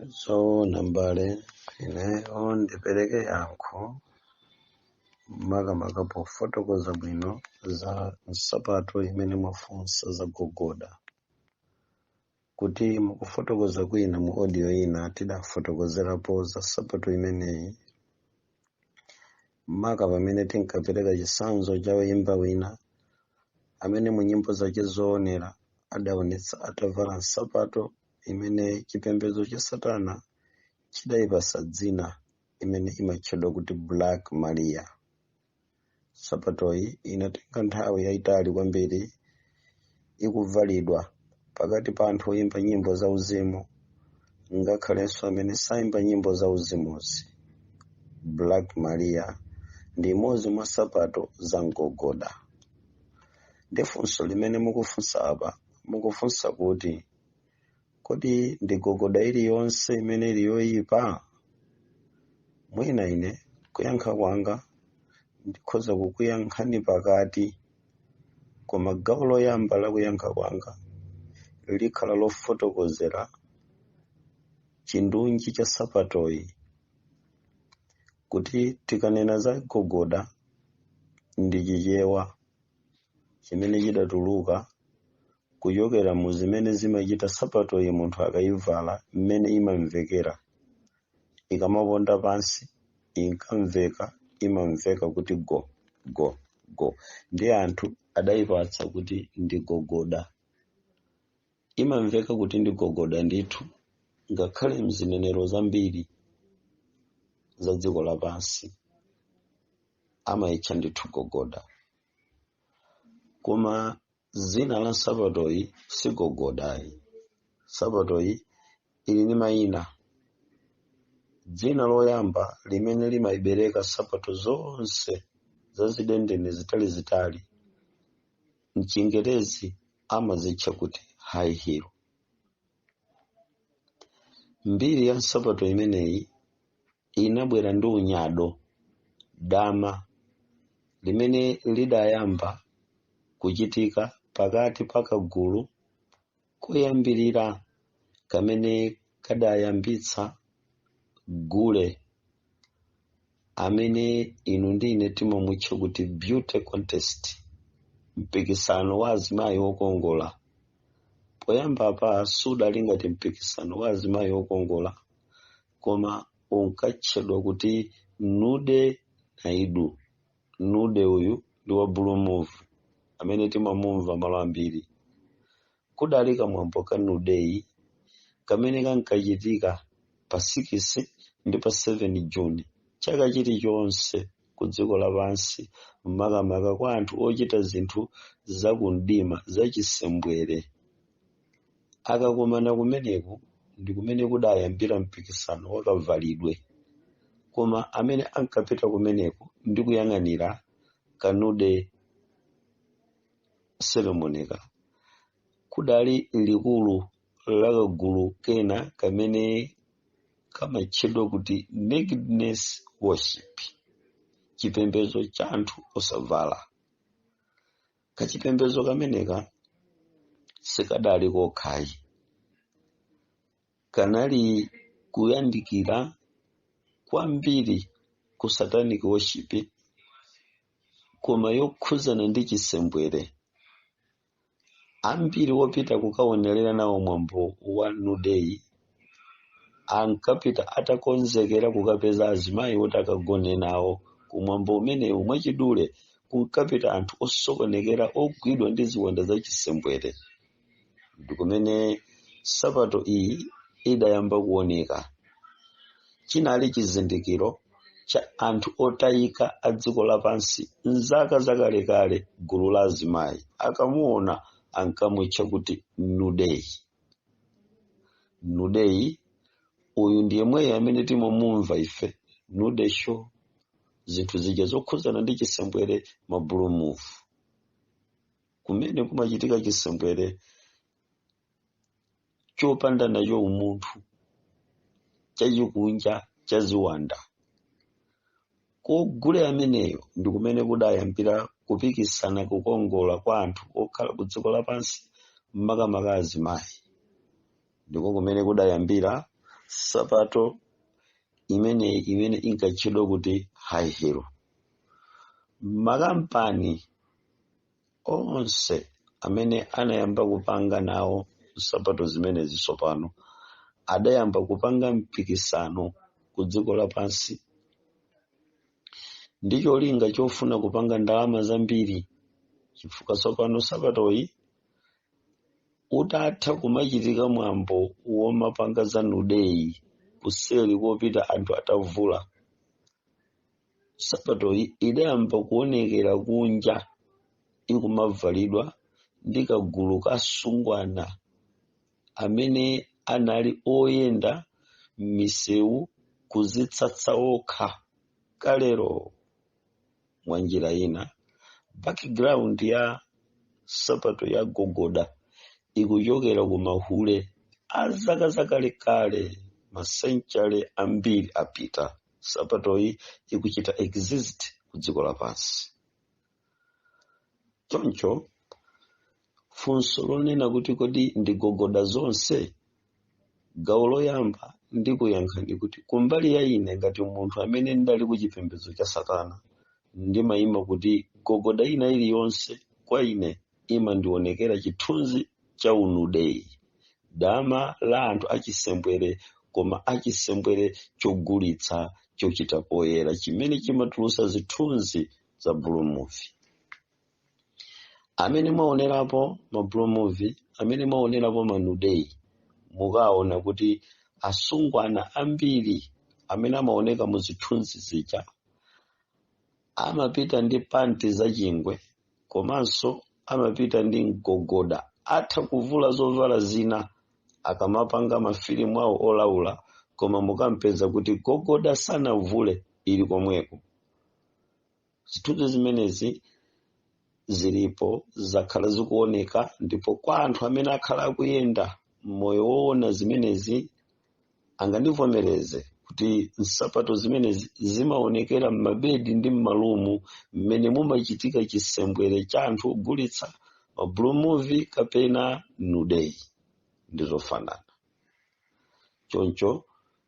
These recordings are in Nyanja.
So nambale ineyo ndipereke yankho makamaka pofotokoza bwino za nsapato imene mwafunsa za gogoda. Kuti mukufotokoza kwina mu audio ina tidafotokozerapo za nsapato imeneyi maka pamene tinkapereka chitsanzo cha woyimba wina amene mu nyimbo zake zoonera adaonetsa atavala nsapato imene chipembedzo cha Satana chidayipasa dzina imene imatchedwa kuti Black Maria. Nsapatoyi inatenga nthawi yayitali kwambiri ikuvalidwa pakati pa anthu oyimba nyimbo zauzimu ngakhalenso amene sayimba nyimbo zauzimuzi. Black Maria ndi imodzi mwa nsapato za mgogoda. Ndi funso limene mukufunsa apa mukufunsa kuti kodi ndi gogoda iliyonse imene ili yoyipa? Mwina ine kuyankha kwanga ndikhoza kukuyankhani pakati, koma gawo loyamba la kuyankha kwanga likhala lofotokozera chindunji cha nsapatoyi. Kuti tikanena za gogoda ndi chichewa chimene chidatuluka kuchokera mu zimene zimachita nsapatoyi munthu akayivala mmene imamvekera. Ikamaponda pansi imamveka kuti go go go, ndi anthu adayipatsa kuti ndi gogoda. Imamveka kuti ndi gogoda ndithu ngakhale mzinenero zambiri za dziko lapansi amayitcha ndithu gogoda. Koma dzina la nsapatoyi si gogodayi. Nsapatoyi ili ndi mayina. Dzina loyamba limene limayibereka nsapato zonse zazidendene zitalizitali mchingerezi amazitcha kuti high heel. Mbiri ya nsapato imeneyi inabwera ndi unyado, dama limene lidayamba kuchitika pakati pa kagulu koyambirira kamene kadayambitsa gule amene inu ndi ine timamutcha kuti beauty contest, mpikisano wa azimayi okongola. Poyamba apa sudali ngati mpikisano wa azimayi okongola, koma unkatchedwa kuti nude naidu. Nude uyu ndi wa Blue Move amene timamumva malo ambiri. Kudali kamwambo ka nudeyi kamene kankachitika pa 6 ndi pa 7 Juni chaka chilichonse ku dziko lapansi, makamaka kwa anthu ochita zinthu zakumdima zachisembwere. Akakumana kumeneku ndi kumene kudayambira mpikisano wakavalidwe, koma amene ankapita kumeneku ndi kuyang'anira kanude seremonika kudali likulu la kagulu kena kamene kamatchedwa kuti nakedness worship, chipembedzo cha anthu osavala. Kachipembedzo kameneka sikadali kokhayi, kanali kuyandikira kwambiri ku satanic worship, koma yokhuzana ndi chisembwere. Ambiri wopita kukaonerera nawo mwambo wa nudeyi ankapita atakonzekera kukapeza azimayi oti akagone nawo. Kumwambo umenewu mwachidule kunkapita anthu osokonekera ogwidwa ndi ziwanda za chisembwere. Ndi kumene nsapato iyi idayamba kuoneka. Chinali chizindikiro cha anthu otayika a dziko lapansi nzaka zakalekale. Gulu la azimayi akamuona ankamutcha kuti nudeyi. Nudeyi uyu ndiye mweyo amene timamumva ife nude show, zinthu zija zokhuzana ndi chisembwere, ma Blue Move, kumene kumachitika chisembwere chopanda nacho umunthu, chachikunja cha ziwanda. Kogule ameneyo ndi kumene kudayambira kupikisana kukongola kwa anthu okhala ku dziko lapansi makamaka azimayi. Ndiko kumene kudayambira sapato imene inkatchedwa kuti high heel. Makampani onse amene anayamba kupanga nawo sapato zimenezi tsopano adayamba kupanga mpikisano ku dziko lapansi ndi cholinga chofuna kupanga ndalama zambiri, chifukwa tsopano sapatoyi utatha kumachitika mwambo womapanga za nudeyi kuseli kopita anthu atavula, sapatoyi idayamba kuonekera kunja ikumavalidwa ndi kagulu ka asungwana amene anali oyenda m'misewu kuzitsatsa okha. Kalero mwa njira ina background ya sapato ya gogoda ikuchokera ku mahule a zaka zakalekale, masenchale ambiri apita. Sapatoyi ikuchita exist ku dziko lapansi. Choncho funso lonena kuti kodi ndi gogoda zonse, gawo loyamba ndikuyankha ndi kuti kumbali ya ine ngati munthu amene ndali ku chipembedzo cha Satana ndimayima kuti gogoda ina iliyonse kwa ine imandionekera chithunzi cha unudeyi, dama la anthu achisembwere, koma achisembwere chogulitsa chochita poyera chimene chimatulusa zithunzi za blue movie. Amene mwaonerapo ma blue movie, amene mwaonerapo ma nudeyi, mukaona kuti asungwana ambiri amene amaoneka mu zithunzi zija amapita ndi panti za chingwe, komanso amapita ndi mgogoda, atha kuvula zovala zina akamapanga mafilimu awo olaula, koma mukampeza kuti gogoda sanavule ili komweko. Zithunzi zimenezi zilipo zakhala zikuoneka, ndipo kwa anthu amene akhala akuyenda moyo woona zimenezi angandivomereze kuti nsapato zimenezi zimaonekera m'mabedi ndi m'malumu mmene mumachitika chisembwere cha anthu ogulitsa ma blue movie kapena nudeyi ndizofanana. Choncho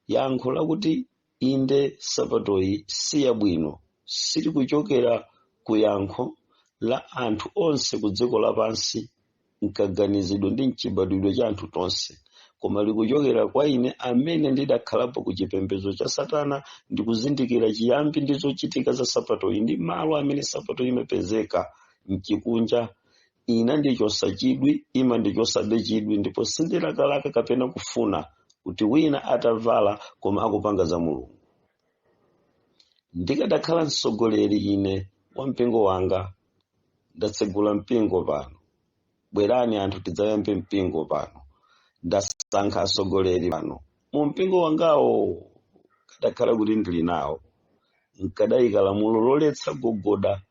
yankho lakuti inde sapatoyi si yabwino sili kuchokera ku yankho la anthu onse ku dziko lapansi nkaganizidwe ndi mchibadwidwe cha anthu tonse, koma likuchokera kwa ine amene ndidakhalapo ku chipembedzo cha Satana ndikuzindikira chiyambi ndi zochitika za sapatoyi ndi malo amene sapatoyi imapezeka mchikunja. Ina ndichosa chidwi, ima ndichosabe chidwi, ndipo sindilakalaka kapena kufuna kuti wina atavala koma akupanga za Mulungu. Ndikadakhala mtsogoleri ine wa mpingo wanga, ndatsegula mpingo pano, bwerani anthu tidzayambe mpingo pano, ndasankha atsogoleri pano mu mpingo wangawo, kadakhala kuti ndili nawo nkadayika lamulo loletsa gogoda,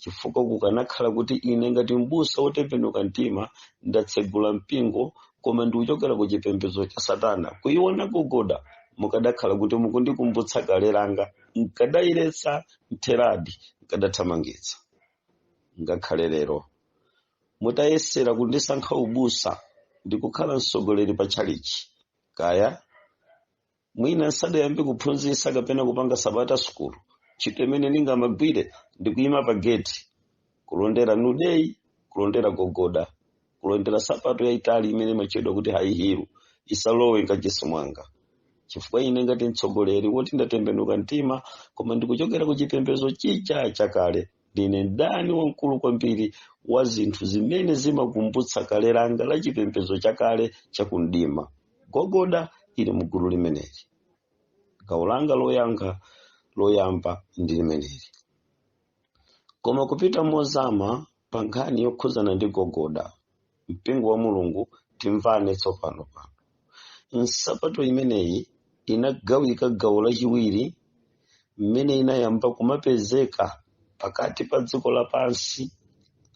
chifukwa kukanakhala kuti ine ngati mbusa wotembenuka mtima ndatsegula mpingo koma ndikuchokera ku chipembedzo cha Satana, kuiona gogoda mukadakhala kuti mukundikumbutsa kale langa, nkadayiletsa mtheradi, nkadathamangitsa. Ngakhale lero mutayesera kundisankha ubusa ndikukhala mtsogoleri pa tchalichi, kaya mwina nsadayambe kuphunzitsa kapena kupanga sabata sukulu, ntchito imene ndingamagwire ndikuyima pa geti kulondera nudeyi, kulondera gogoda, kulondera sapato yaitali imene imachedwa kuti high heel isalowe nkachisi mwanga, chifukwa ine ngati mtsogoleri woti ndatembenuka mtima koma ndikuchokera ku chipembedzo chicha chakale, ndine mdani wamkulu kwambiri wa zinthu zimene zimakumbutsa kale langa la chipembedzo chakale chakundima. Gogoda ili mugulu limeneli. Gawo langa loyamba ndi limeneli. Koma kupita mozama pa nkhani yokhuzana ndi gogoda, mpingo wa Mulungu timvane tsopano pano. Nsapato imeneyi inagawika gawo lachiwiri mmene inayamba kumapezeka pakati pa dziko lapansi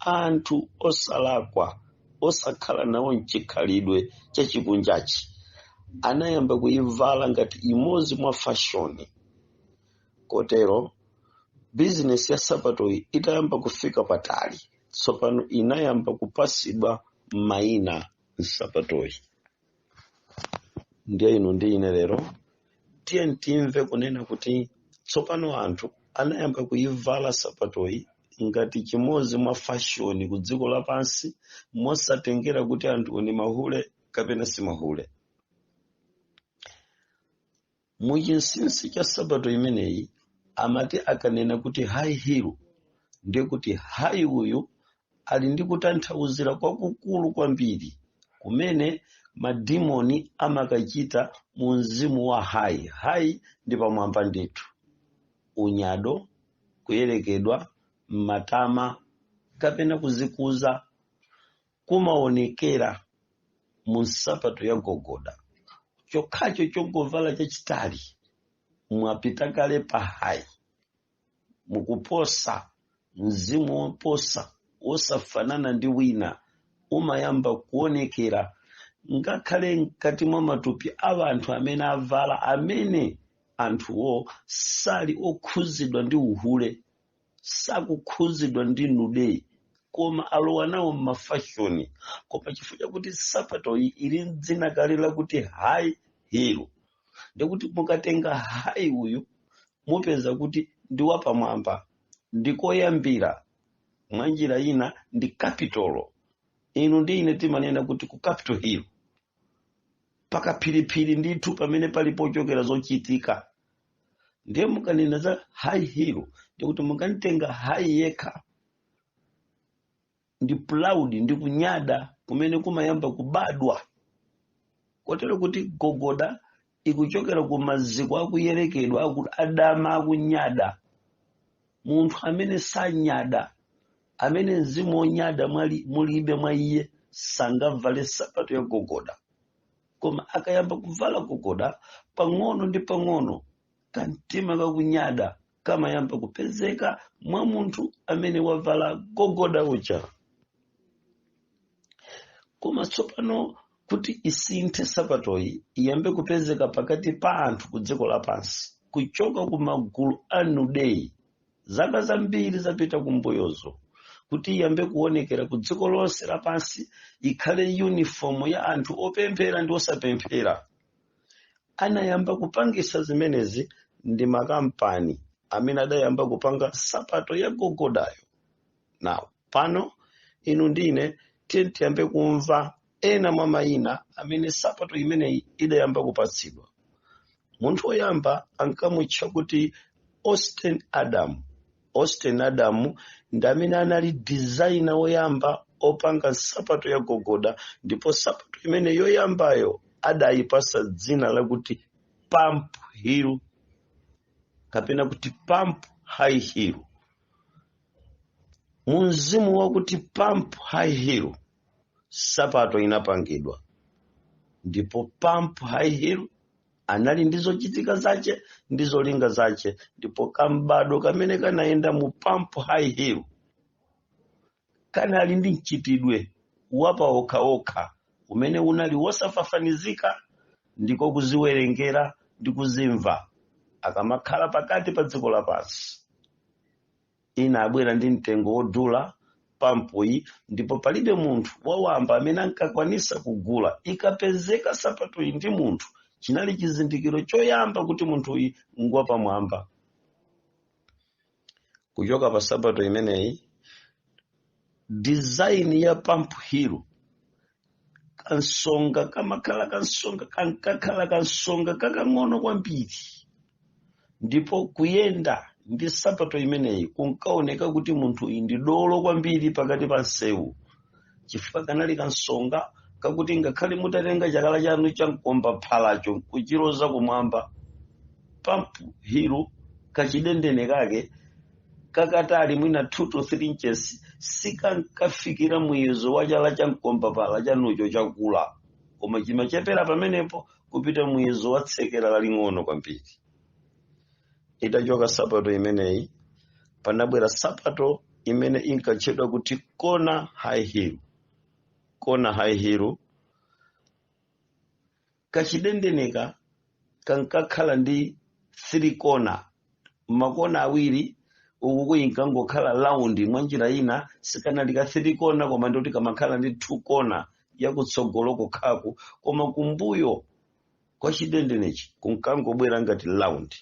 anthu osalakwa, osakhala nawo mchikhalidwe chachikunjachi, anayamba kuivala ngati imodzi mwa fashoni. Kotero bizinesi ya sapatoyi itayamba kufika patali, tsopano inayamba kupasidwa mayina nsapatoyi. ndiye inu ndi ine lero tiye timve kunena kuti tsopano anthu anayamba kuyivala sapatoyi ngati chimodzi mwa fashion ku dziko lapansi, mosatengera kuti anthu ni mahule kapena si mahule. Muchinsinsi cha sapato imeneyi amati akanena kuti high heel, ndiye kuti high uyu ali ndi kutanthauzira kwakukulu kwambiri kumene madimoni amakachita mu mzimu wa high. High ndi pamwamba ndithu, unyado, kuyerekedwa, matama kapena kuzikuza kumaonekera mu nsapato ya gogoda. Chokhacho chongovala chachitali mwapita kale pa high, mukuposa mzimu woposa wosafanana ndi wina umayamba kuonekera ngakhale mkati mwa matupi a anthu amene avala, amene anthuwo sali okhuzidwa ndi uhule, sakukhuzidwa ndi nude, koma alowa nawo m'mafashoni. Koma chifukwa kuti sapato iyi ili dzina kale lakuti high heel, ndikuti mukatenga high uyu mupeza kuti ndi wapamwamba, ndikoyambira mwa njira ina ndi kapitolo. Inu ndi ine timanena kuti ku Capitol Hill pakaphiriphiri ndithu pamene palipochokera zochitika. Ndiye mukanena za high heel ndikuti mukanitenga high yekha ndi proud ndi kunyada kumene kumayamba kubadwa, kotero kuti gogoda ikuchokera ku maziko akuyerekedwa adama akunyada. Munthu amene sanyada, amene mzimu wonyada mulibe mwa iye, sangavale sapato ya gogoda. Koma akayamba kuvala gogoda, pang'ono ndi pang'ono kamtima kakunyada kamayamba kupezeka mwa munthu amene wavala gogoda uja. Koma tsopano kuti isinthe sapatoyi iyambe kupezeka pakati pa anthu ku dziko lapansi, kuchoka ku magulu a nude zaka zambiri zapita kumbuyozo, kuti iyambe kuonekera ku dziko lonse lapansi, ikhale uniform ya anthu opemphera ndi osapemphera. Anayamba kupangisa zimenezi ndi makampani amene adayamba kupanga sapato ya gogodayo. Now pano inu ndine tiyambe kumva ena mwa mayina amene sapato imeneyi idayamba kupatsidwa. Munthu woyamba ankamutcha kuti Austin Adam. Austin Adam ndi amene anali designer woyamba opanga sapato ya gogoda, ndipo sapato imene yoyambayo adayipasa dzina lakuti pump heel kapena kuti pump high heel. Mumzimu wakuti pump high heel sapato inapangidwa, ndipo pump high heel anali ndizo chitika zache ndizo linga zache, ndipo kambado kamene kanaenda mu pump high heel kanali ndi mchitidwe wapa okha umene unali wosafafanizika, ndiko kuziwerengera ndi kuzimva akamakhala pakati pa dziko lapansi. Ina abwera ndi mtengo wodula pampuyi, ndipo palibe munthu wawamba amene ankakwanisa kugula. Ikapezeka sapato iyi ndi munthu, chinali chizindikiro choyamba kuti munthu uyi ngwa pamwamba. Kuchoka pa sapato imeneyi, design ya pump heel, kansonga kamakhala kansonga kankakhala kansonga kakang'ono kwambiri, ndipo kuyenda ndi sapato imeneyi kunkaoneka kuti munthu uyu ndi dolo kwambiri pakati pa nsewu, chifukwa kanali kansonga kakuti ngakhale mutatenga chala chanu chamkomba phalacho kuchiroza kumwamba. Pump heel kachidendene kake kakatali mwina 2 to 3 inches, sikankafikira muyezo wa chala chamkomba phala chanucho chakula, koma chimachepera pamenepo kupita muyezo wa tsekera laling'ono kwambiri. Itachoka sapato imeneyi, panabwera sapato imene inkatchedwa kuti Kona high heel. Kona high heel kachidendeneka kankakhala ndi 3 kona, makona awiri uku kuyinkangokhala round mwa njira ina, sikanali ka 3 kona koma ndoti kamakhala ndi 2 kona yakutsogolo kukhaku, koma kumbuyo kwa chidendenechi kunkangobwera ngati round.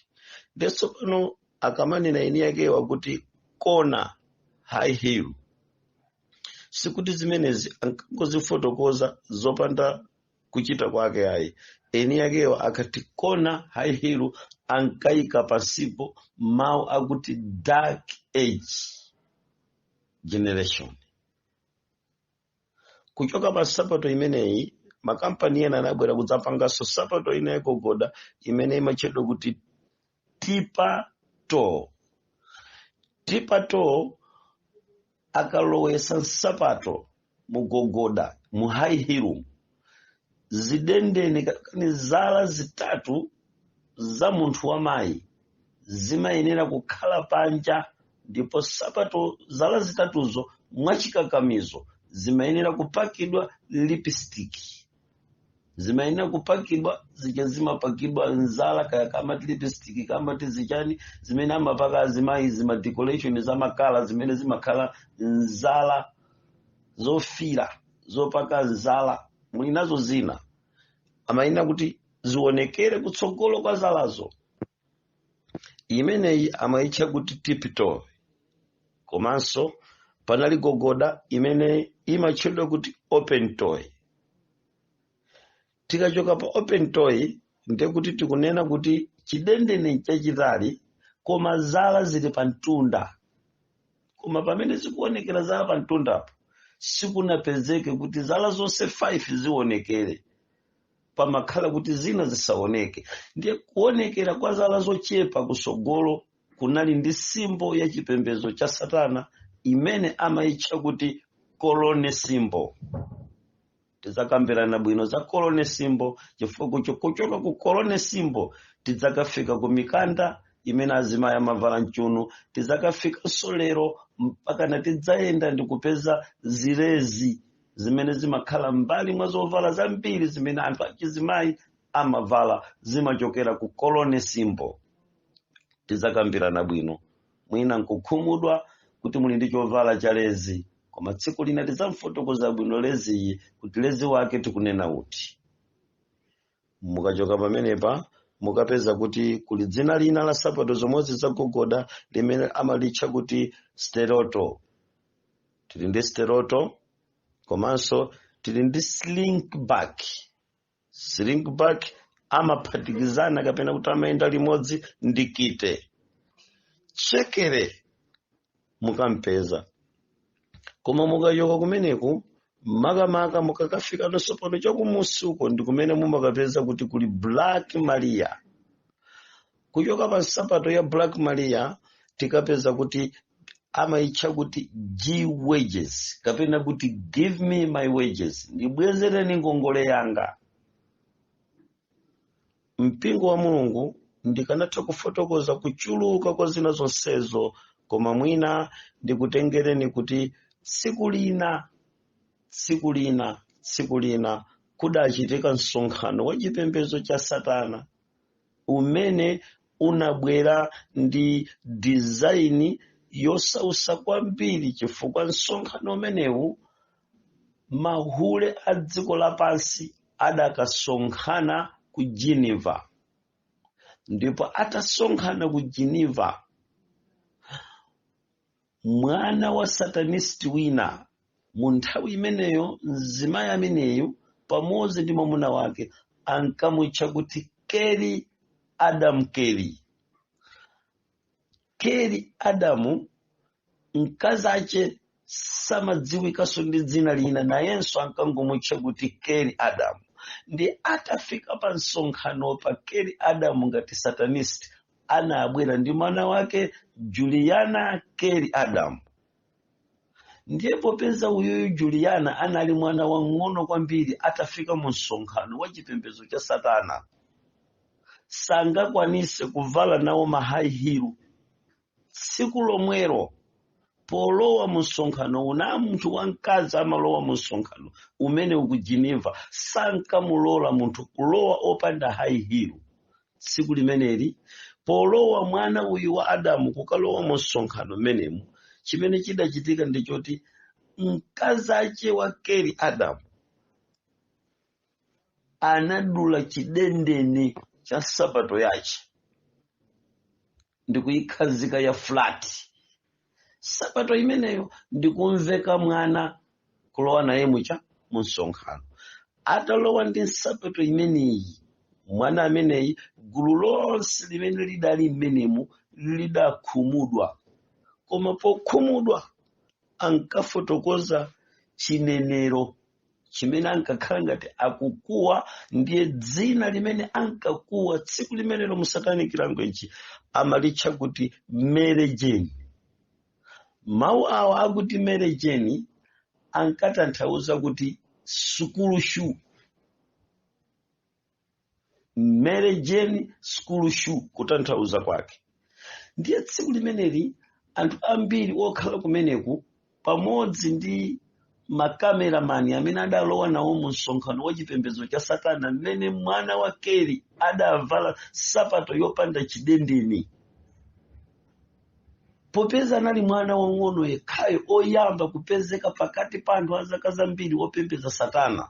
Ndeso pano akamanena eni yake wakuti kona high heel, sikuti zimenezi ankangozifotokoza zopanda kuchita kwake ayi. Eni yakewa akati kona high heel ankaika pasipo mau akuti dark age generation. Kuchoka pa sapato imeneyi makampani ena anabwera kudzapangaso sapato ina yagogoda imene imachedwa kuti tipa toe. Tipa toe akalowesa nsapato mugogoda mu high heel, zidendene kakani zala zitatu za munthu wa mayi zimayenera kukhala panja, ndipo sapato zala zitatuzo mwachikakamizo zimayenera kupakidwa lipstick, zimayenera kupakidwa zija zimapakidwa nzala kaya kama lipstick kama tizichani zimene amapaka azimayi zima decoration za makala zimene zimakhala nzala zofira zopaka nzala, muli nazo zina amayenera kuti zionekere kutsogolo kwa zalazo. Imeneyi amayitcha kuti tip toe. Komanso panali gogoda imene imatchedwa kuti open toe. Tikachoka pa open toe ndekuti tikunena kuti chidendene chachitali koma zala zili pa mtunda, koma pamene zikuonekera zala pa mtundapo sikunapezeke kuti zala zonse 5 zionekere, pamakhala kuti zina zisaoneke. Ndiye kuonekera kwa zala zochepa kusogolo kunali ndi simbo ya chipembedzo cha Satana imene amayitcha kuti colony symbol. Tizakambirana bwino za colony symbol chifukwa kuchoka ku colony symbol tidzakafika ku mikanda imene azimayi amavala mchunu, tidzakafika solero mpaka na tidzayenda ndi kupeza zirezi zimene zimakhala mbali mwa zovala zambiri zimene anthu achizimayi amavala zimachokera ku colony symbol. Tizakambirana bwino, mwina nkukhumudwa kuti muli ndi chovala cha lezi, koma tsiku lina tidzamfotokoza bwino leziyi kuti lezi wake tikunena uti. Mukachoka pamenepa mukapeza kuti kuli dzina lina la sapato zomwezi zagogoda limene amalitcha kuti steroto. Tili ndi steroto komanso tili ndi slingback. Slingback amaphatikizana kapena kuti amayenda limodzi ndi kite. Chekere mukampeza. Koma mukachoka kumeneku makamaka mukakafika nosopano chakumusi uko ndi kumene mumakapeza kuti kuli Black Maria. Kuchoka pa sapato ya Black Maria tikapeza kuti amayitcha kuti G wages kapena kuti give me my wages, ndibwezereni ngongole yanga. Mpingo wa Mulungu ndikanatha kufotokoza kuchuluka kwa zina zonsezo, koma mwina ndikutengereni kuti tsiku lina kudachitika msonkhano wa chipembedzo cha Satana umene unabwera ndi design yosausa kwambiri, chifukwa msonkhano umenewu mahule a dziko lapansi adakasonkhana ku Geneva. Ndipo atasonkhana ku Geneva, mwana wa satanist wina mu nthawi imeneyo mzimayi ameneyo pamodzi ndi mwamuna wake ankamutcha kuti Kelly Adam Kelly. Kelly Adamu mkazi ache samadziwikanso ndi dzina lina, nayenso ankangomutcha kuti Kelly Adamu. Ndi atafika pa msonkhano pa Kelly Adamu ngati satanist anabwera ndi mwana wake Juliana Kelly Adamu. Ndiye popeza uyuyu Juliana anali mwana wang'ono kwambiri, atafika mu msonkhano wa chipembedzo cha Satana sangakwanise kuvala nawo ma high heel. Tsiku lomwero polowa mu msonkhano una munthu wamkazi amalowa mu msonkhano umene uku Geneva sankamulola munthu kulowa opanda high heel. Tsiku limeneli polowa mwana uyu wa Adamu kukalowa mu msonkhano menemu, chimene chidachitika ndichoti mkazi ache wa Kelly Adamu anadula chidendene cha sapato yache ndikuyikhazika ya flat. Sapato imeneyo ndikumveka mwana kulowa naye mu msonkhano. Atalowa ndi sapato imeneyi, mwana ameneyi gulu lonse limene lidali mmenemu lidakhumudwa. Koma pokhumudwa ankafotokoza chinenero chimene ankakhala ngati akukuwa, ndiye dzina limene ankakuwa tsiku limenelo mu Satanic language amalitcha kuti Mary Jane. Mawu awa akuti Mary Jane ankatanthauza kuti school shoe. Mary Jane school shoe kutanthauza kwake. Ndiye tsiku limeneli anthu ambiri okhala kumeneku pamodzi ndi makameramani amene adalowa nawo mu msonkhano wa chipembedzo cha Satana, mmene mwana wa Keri adavala sapato yopanda chidendene. Popeza anali mwana wang'ono yekhayo oyamba kupezeka pakati pa anthu a zaka zambiri opembedza Satana,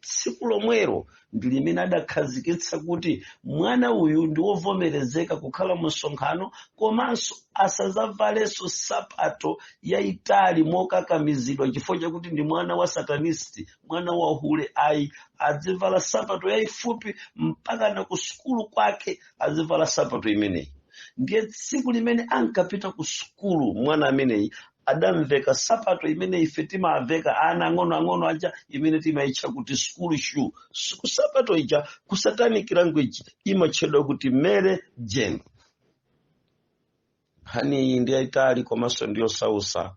tsiku lomwero ndi limene adakhazikitsa kuti mwana uyu ndi wovomerezeka kukhala mu msonkhano, komanso asazavalenso sapato yayitali mokakamizidwa chifukwa chakuti ndi mwana wa satanisti, mwana wa hule. Ayi, azivala sapato yayifupi mpaka na ku sukulu kwake azivala sapato imeneyi. Ndiye tsiku limene ankapita ku sukulu mwana ameneyi adamveka sapato imene ife timaveka ana ang'ono aja imene timayitcha kuti school shoe. Sapato ija ku Satanic language imatchedwa kuti Mary Jane. Hani iyi ndi yayitali komanso ndiyo sausa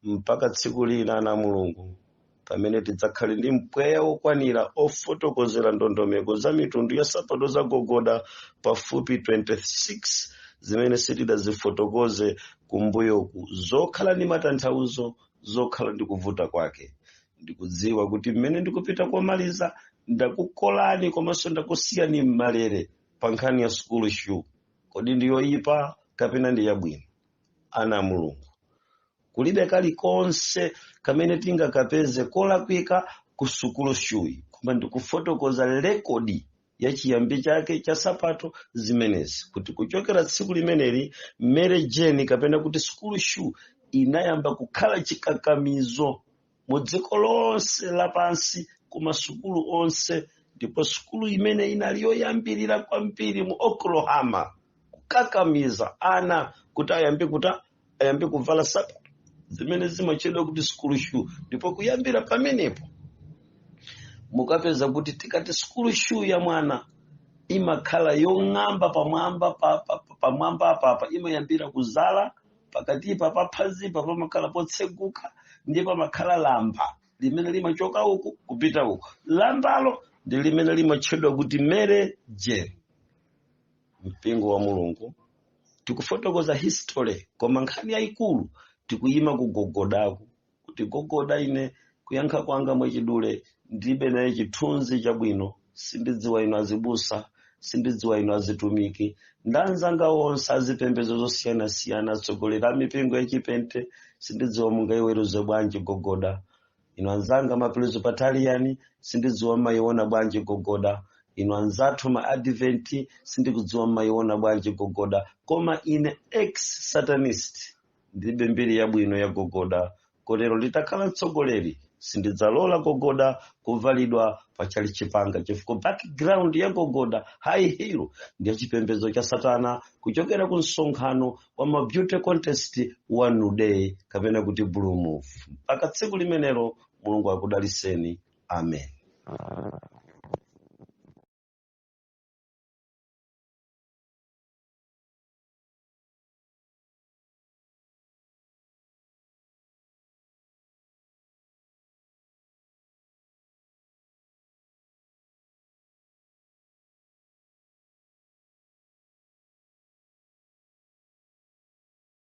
mpaka tsiku lina na Mulungu pamene tidzakhale ndi mpweya wokwanira ofotokozera ndondomeko za mitundu ya sapato za gogoda pafupi 26 zimene sitidazifotokoze kumbuyoku, zokhala ndi matanthauzo, zokhala ndi kuvuta kwake. Ndikudziwa kuti mmene ndikupita komaliza ndakukolani komanso ndakusiyani malere pa nkhani ya school shoe. Kodi ndiyoyipa kapena ndi yabwino? Ana Mulungu, kulibe kalikonse kamene tingakapeze kolakwika ku school shoe, koma ndikufotokoza rekodi ya chiyambi chake cha sapato zimenezi, kuti kuchokera tsiku limeneli Mary Jane kapena kuti school shoe inayamba kukhala chikakamizo mu dziko lonse lapansi ku masukulu onse, ndipo sukulu imene inali yoyambirira kwambiri mu Oklahoma kukakamiza ana kuti ayambe kuvala sapato zimene zimatchedwa kuti school shoe. Ndipo kuyambira pamenepo mukapeza kuti tikati school shoe ya mwana imakhala yong'amba pamwamba apa imayambira kuzala, pakatipa paphazipa pamakhala potseguka, ndipo pamakhala lamba limene limachoka uku kupita uku. Lambalo ndi limene limatchedwa kuti Mary Jane. Mpingo wa Mulungu tikufotokoza history, koma nkhani yayikulu tikuyima kugogodaku, kuti gogoda ine kuyankha kwanga mwachidule ndibe naye chithunzi chabwino. Sindidziwa ino azibusa, sindidziwa ino azitumiki, ndanzanga onse azipembedzo zosiyana-siyana, atsogolera amipingo ya Chipente, sindidziwa mungayiweruze bwanji gogoda. Ino anzanga Mapresbyterian, sindidziwa mayiona bwanji gogoda. Ino anzathu ma Advent, sindikudziwa mayiona bwanji gogoda. Koma ine ex-satanist ndibe mbiri yabwino ya gogoda. Kotero litakhala mtsogoleri sindidzalola gogoda kuvalidwa pachali chipanga, chifukwa background ya gogoda high hero ndiye chipembedzo cha Satana kuchokera ku msonkhano wa ma beauty contest wa Nude kapena kuti Blue Move. Mpaka tsiku limenelo Mulungu akudaliseni. Amen.